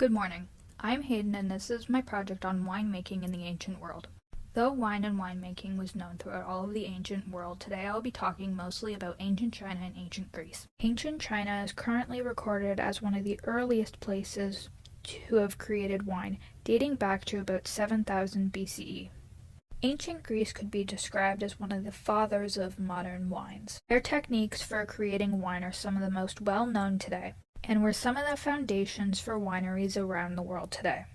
Good morning. I'm Hayden and this is my project on winemaking in the ancient world. Though wine and winemaking was known throughout all of the ancient world, today I will be talking mostly about ancient China and ancient Greece. Ancient China is currently recorded as one of the earliest places to have created wine, dating back to about 7000 BCE. Ancient Greece could be described as one of the fathers of modern wines. Their techniques for creating wine are some of the most well known today, and were some of the foundations for wineries around the world today.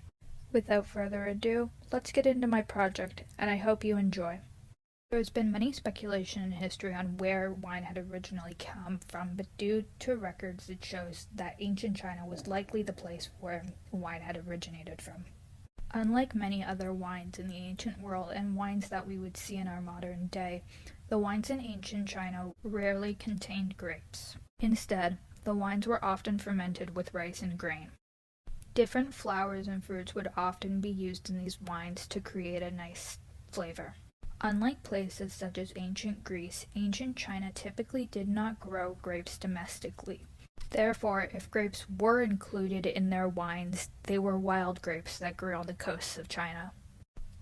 Without further ado, let's get into my project, and I hope you enjoy. There has been many speculation in history on where wine had originally come from, but due to records it shows that ancient China was likely the place where wine had originated from. Unlike many other wines in the ancient world and wines that we would see in our modern day, the wines in ancient China rarely contained grapes. Instead, the wines were often fermented with rice and grain. Different flowers and fruits would often be used in these wines to create a nice flavor. Unlike places such as ancient Greece, ancient China typically did not grow grapes domestically. Therefore, if grapes were included in their wines, they were wild grapes that grew on the coasts of China.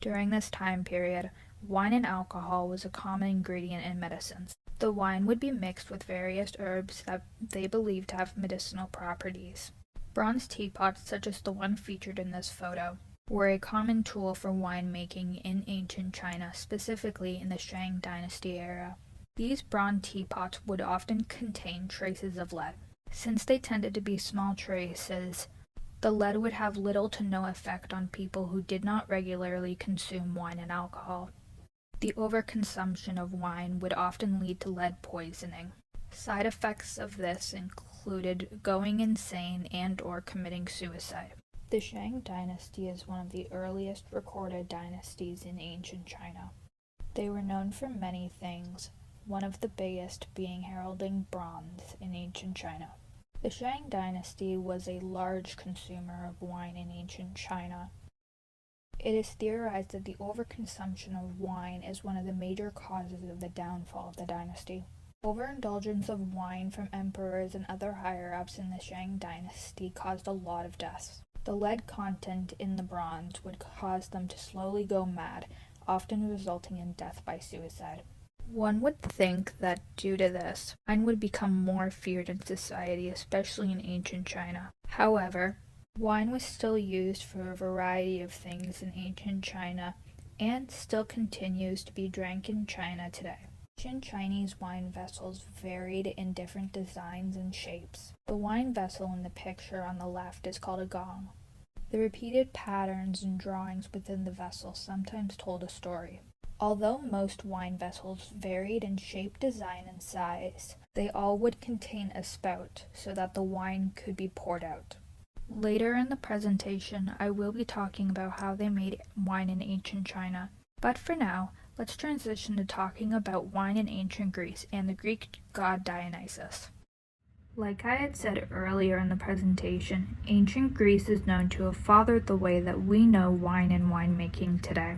During this time period, wine and alcohol was a common ingredient in medicines. The wine would be mixed with various herbs that they believed to have medicinal properties. Bronze teapots, such as the one featured in this photo, were a common tool for winemaking in ancient China, specifically in the Shang Dynasty era. These bronze teapots would often contain traces of lead. Since they tended to be small traces, the lead would have little to no effect on people who did not regularly consume wine and alcohol. The overconsumption of wine would often lead to lead poisoning. Side effects of this included going insane and/or committing suicide. The Shang Dynasty is one of the earliest recorded dynasties in ancient China. They were known for many things, one of the biggest being heralding bronze in ancient China. The Shang Dynasty was a large consumer of wine in ancient China. It is theorized that the overconsumption of wine is one of the major causes of the downfall of the dynasty. Overindulgence of wine from emperors and other higher-ups in the Shang Dynasty caused a lot of deaths. The lead content in the bronze would cause them to slowly go mad, often resulting in death by suicide. One would think that due to this, wine would become more feared in society, especially in ancient China. However, wine was still used for a variety of things in ancient China and still continues to be drank in China today. Ancient Chinese wine vessels varied in different designs and shapes. The wine vessel in the picture on the left is called a gong. The repeated patterns and drawings within the vessel sometimes told a story. Although most wine vessels varied in shape, design, and size, they all would contain a spout so that the wine could be poured out. Later in the presentation, I will be talking about how they made wine in ancient China. But for now, let's transition to talking about wine in ancient Greece and the Greek god Dionysus. Like I had said earlier in the presentation, ancient Greece is known to have fathered the way that we know wine and winemaking today.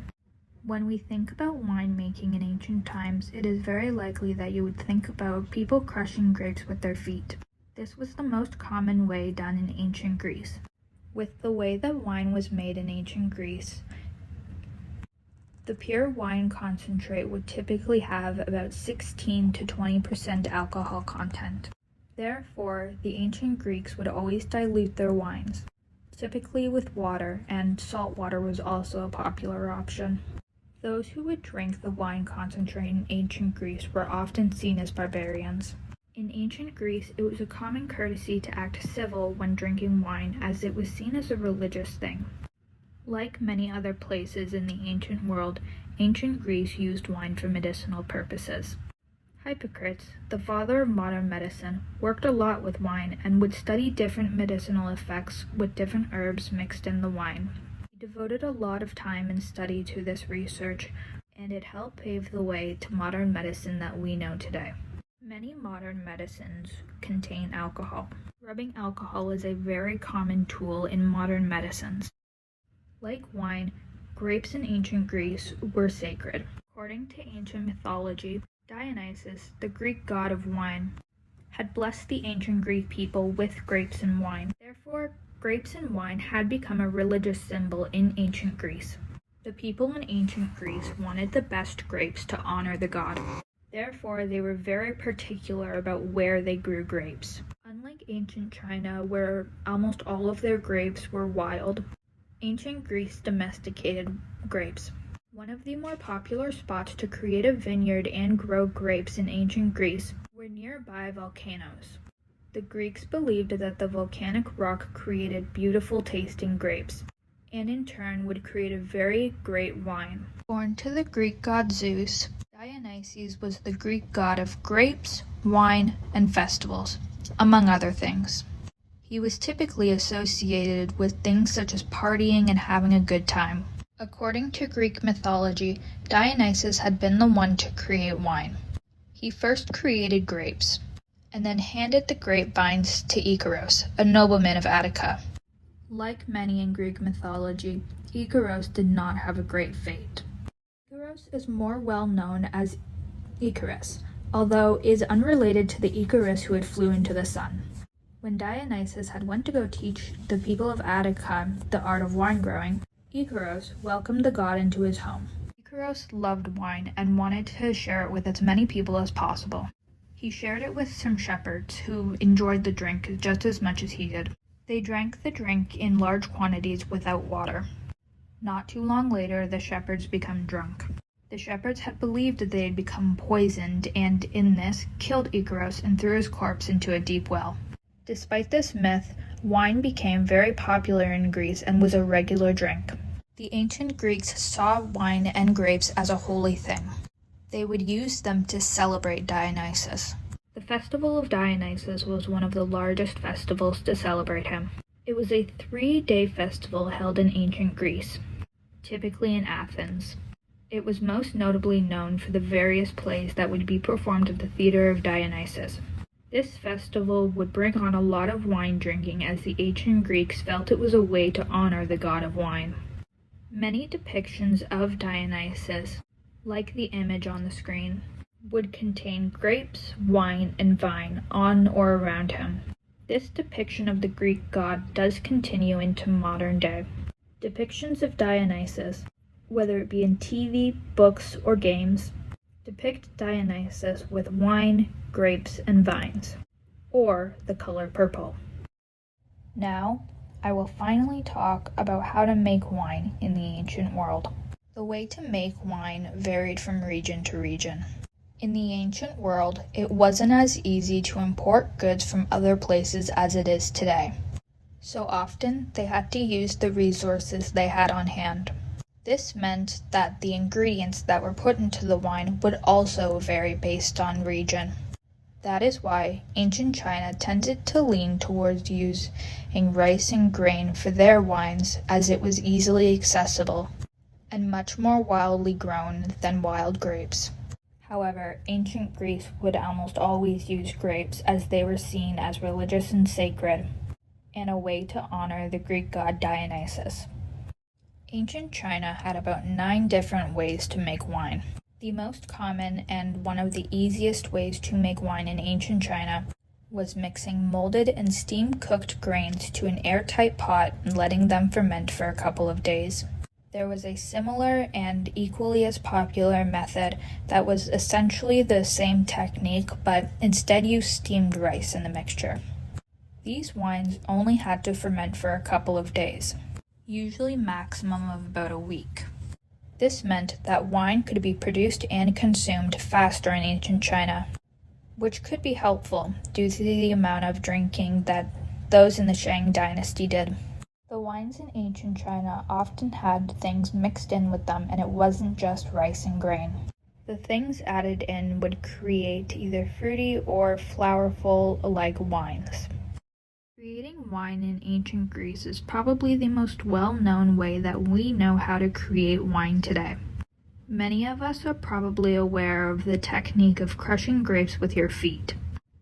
When we think about winemaking in ancient times, it is very likely that you would think about people crushing grapes with their feet. This was the most common way done in ancient Greece. With the way that wine was made in ancient Greece, the pure wine concentrate would typically have about 16 to 20% alcohol content. Therefore, the ancient Greeks would always dilute their wines, typically with water, and salt water was also a popular option. Those who would drink the wine concentrate in ancient Greece were often seen as barbarians. In ancient Greece, it was a common courtesy to act civil when drinking wine, as it was seen as a religious thing. Like many other places in the ancient world, ancient Greece used wine for medicinal purposes. Hippocrates, the father of modern medicine, worked a lot with wine and would study different medicinal effects with different herbs mixed in the wine. He devoted a lot of time and study to this research, and it helped pave the way to modern medicine that we know today. Many modern medicines contain alcohol. Rubbing alcohol is a very common tool in modern medicines. Like wine, grapes in ancient Greece were sacred. According to ancient mythology, Dionysus, the Greek god of wine, had blessed the ancient Greek people with grapes and wine. Therefore, Grapes and wine had become a religious symbol in ancient Greece. The people in ancient Greece wanted the best grapes to honor the god. Therefore, they were very particular about where they grew grapes. Unlike ancient China, where almost all of their grapes were wild, ancient Greece domesticated grapes. One of the more popular spots to create a vineyard and grow grapes in ancient Greece were nearby volcanoes. The Greeks believed that the volcanic rock created beautiful tasting grapes, and in turn would create a very great wine. Born to the Greek god Zeus, Dionysus was the Greek god of grapes, wine, and festivals, among other things. He was typically associated with things such as partying and having a good time. According to Greek mythology, Dionysus had been the one to create wine. He first created grapes, and then handed the grapevines to Icaros, a nobleman of Attica. Like many in Greek mythology, Icaros did not have a great fate. Icaros is more well known as Icarus, although is unrelated to the Icarus who had flew into the sun. When Dionysus had went to go teach the people of Attica the art of wine growing, Icaros welcomed the god into his home. Icaros loved wine and wanted to share it with as many people as possible. He shared it with some shepherds who enjoyed the drink just as much as he did. They drank the drink in large quantities without water. Not too long later, the shepherds became drunk. The shepherds had believed that they had become poisoned and, in this, killed Icaros and threw his corpse into a deep well. Despite this myth, wine became very popular in Greece and was a regular drink. The ancient Greeks saw wine and grapes as a holy thing. They would use them to celebrate Dionysus. The festival of Dionysus was one of the largest festivals to celebrate him. It was a 3-day festival held in ancient Greece, typically in Athens. It was most notably known for the various plays that would be performed at the theater of Dionysus. This festival would bring on a lot of wine drinking as the ancient Greeks felt it was a way to honor the god of wine. Many depictions of Dionysus, like the image on the screen, would contain grapes, wine, and vine on or around him. This depiction of the Greek god does continue into modern day. Depictions of Dionysus, whether it be in TV, books, or games, depict Dionysus with wine, grapes, and vines, or the color purple. Now, I will finally talk about how to make wine in the ancient world. The way to make wine varied from region to region. In the ancient world, it wasn't as easy to import goods from other places as it is today. So often, they had to use the resources they had on hand. This meant that the ingredients that were put into the wine would also vary based on region. That is why ancient China tended to lean towards using rice and grain for their wines, as it was easily accessible and much more wildly grown than wild grapes. However, ancient Greece would almost always use grapes as they were seen as religious and sacred, and a way to honor the Greek god Dionysus. Ancient China had about 9 different ways to make wine. The most common and one of the easiest ways to make wine in ancient China was mixing molded and steam-cooked grains to an airtight pot and letting them ferment for a couple of days. There was a similar and equally as popular method that was essentially the same technique, but instead used steamed rice in the mixture. These wines only had to ferment for a couple of days, usually maximum of about a week. This meant that wine could be produced and consumed faster in ancient China, which could be helpful due to the amount of drinking that those in the Shang dynasty did. The wines in ancient China often had things mixed in with them, and it wasn't just rice and grain. The things added in would create either fruity or flowerful-like wines. Creating wine in ancient Greece is probably the most well-known way that we know how to create wine today. Many of us are probably aware of the technique of crushing grapes with your feet.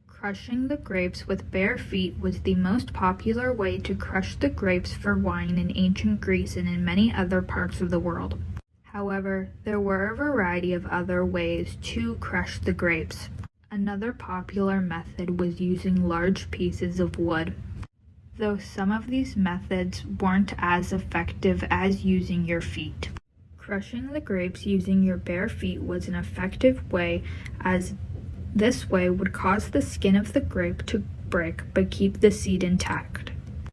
Crushing the grapes with bare feet was the most popular way to crush the grapes for wine in ancient Greece and in many other parts of the world. However, there were a variety of other ways to crush the grapes. Another popular method was using large pieces of wood. though some of these methods weren't as effective as using your feet. Crushing the grapes using your bare feet was an effective way, as this way would cause the skin of the grape to break but keep the seed intact.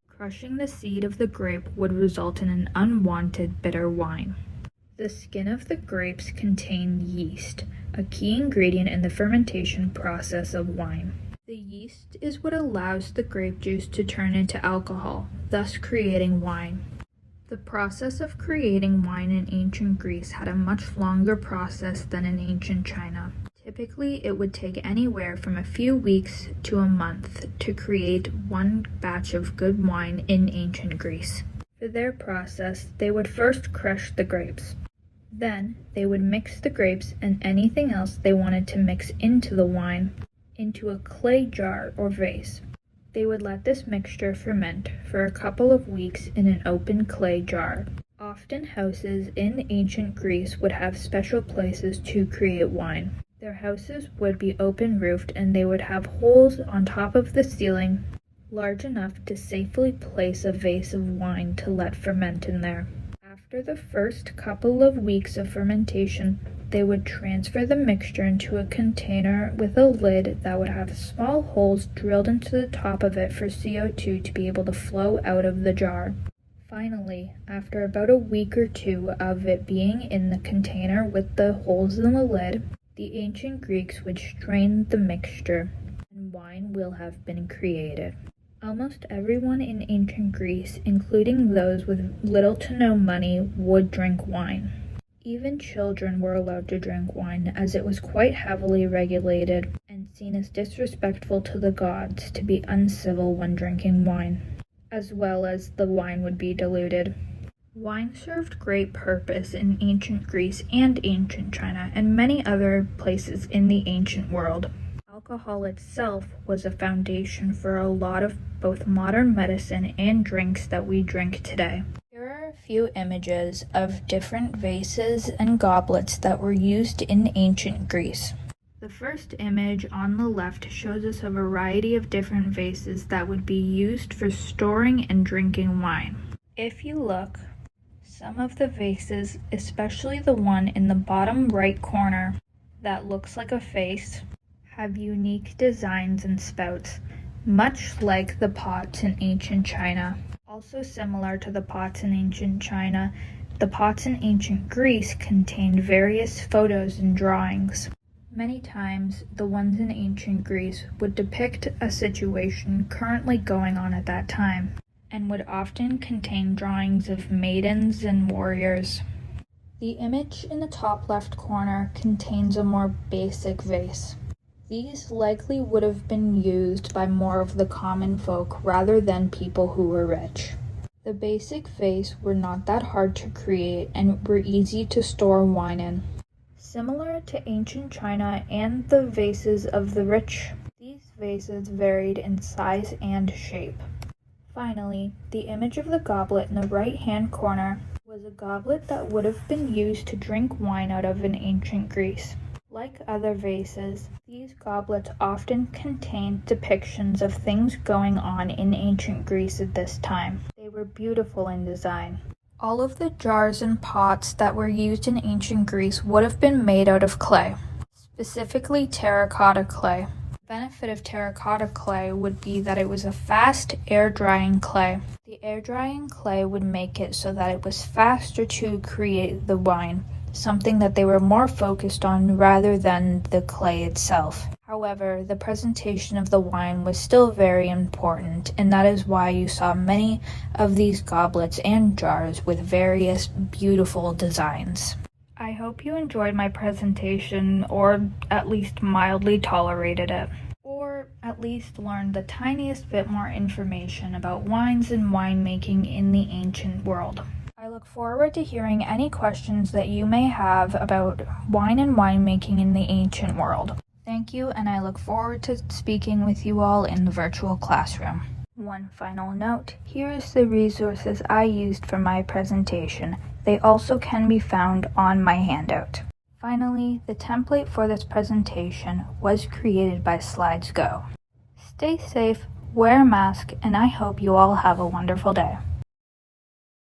Crushing the seed of the grape would result in an unwanted bitter wine. The skin of the grapes contain yeast, a key ingredient in the fermentation process of wine. The yeast is what allows the grape juice to turn into alcohol, thus creating wine. The process of creating wine in ancient Greece had a much longer process than in ancient China. Typically, it would take anywhere from a few weeks to a month to create one batch of good wine in ancient Greece. For their process, they would first crush the grapes. Then, they would mix the grapes and anything else they wanted to mix into the wine into a clay jar or vase. They would let this mixture ferment for a couple of weeks in an open clay jar. Often houses in ancient Greece would have special places to create wine. Their houses would be open-roofed and they would have holes on top of the ceiling large enough to safely place a vase of wine to let ferment in there. After the first couple of weeks of fermentation, they would transfer the mixture into a container with a lid that would have small holes drilled into the top of it for CO2 to be able to flow out of the jar. Finally, after about a week or two of it being in the container with the holes in the lid, the ancient Greeks would strain the mixture, and wine will have been created. Almost everyone in ancient Greece, including those with little to no money, would drink wine. Even children were allowed to drink wine, as it was quite heavily regulated and seen as disrespectful to the gods to be uncivil when drinking wine, as well as the wine would be diluted. Wine served great purpose in ancient Greece and ancient China and many other places in the ancient world. Alcohol itself was a foundation for a lot of both modern medicine and drinks that we drink today. Here are a few images of different vases and goblets that were used in ancient Greece. The first image on the left shows us a variety of different vases that would be used for storing and drinking wine. If you look, some of the vases, especially the one in the bottom right corner that looks like a face, have unique designs and spouts, much like the pots in ancient China. Also similar to the pots in ancient China, the pots in ancient Greece contained various photos and drawings. Many times, the ones in ancient Greece would depict a situation currently going on at that time, and would often contain drawings of maidens and warriors. The image in the top left corner contains a more basic vase. These likely would have been used by more of the common folk rather than people who were rich. The basic vase were not that hard to create and were easy to store wine in. Similar to ancient China and the vases of the rich, these vases varied in size and shape. Finally, the image of the goblet in the right-hand corner was a goblet that would have been used to drink wine out of in ancient Greece. Like other vases, these goblets often contained depictions of things going on in ancient Greece at this time. They were beautiful in design. All of the jars and pots that were used in ancient Greece would have been made out of clay, specifically terracotta clay. The benefit of terracotta clay would be that it was a fast air-drying clay. The air-drying clay would make it so that it was faster to create the wine, something that they were more focused on rather than the clay itself. However, the presentation of the wine was still very important, and that is why you saw many of these goblets and jars with various beautiful designs. I hope you enjoyed my presentation, or at least mildly tolerated it, or at least learned the tiniest bit more information about wines and winemaking in the ancient world. I look forward to hearing any questions that you may have about wine and winemaking in the ancient world. Thank you, and I look forward to speaking with you all in the virtual classroom. One final note, here is the resources I used for my presentation. They also can be found on my handout. Finally, the template for this presentation was created by SlidesGo. Stay safe, wear a mask, and I hope you all have a wonderful day.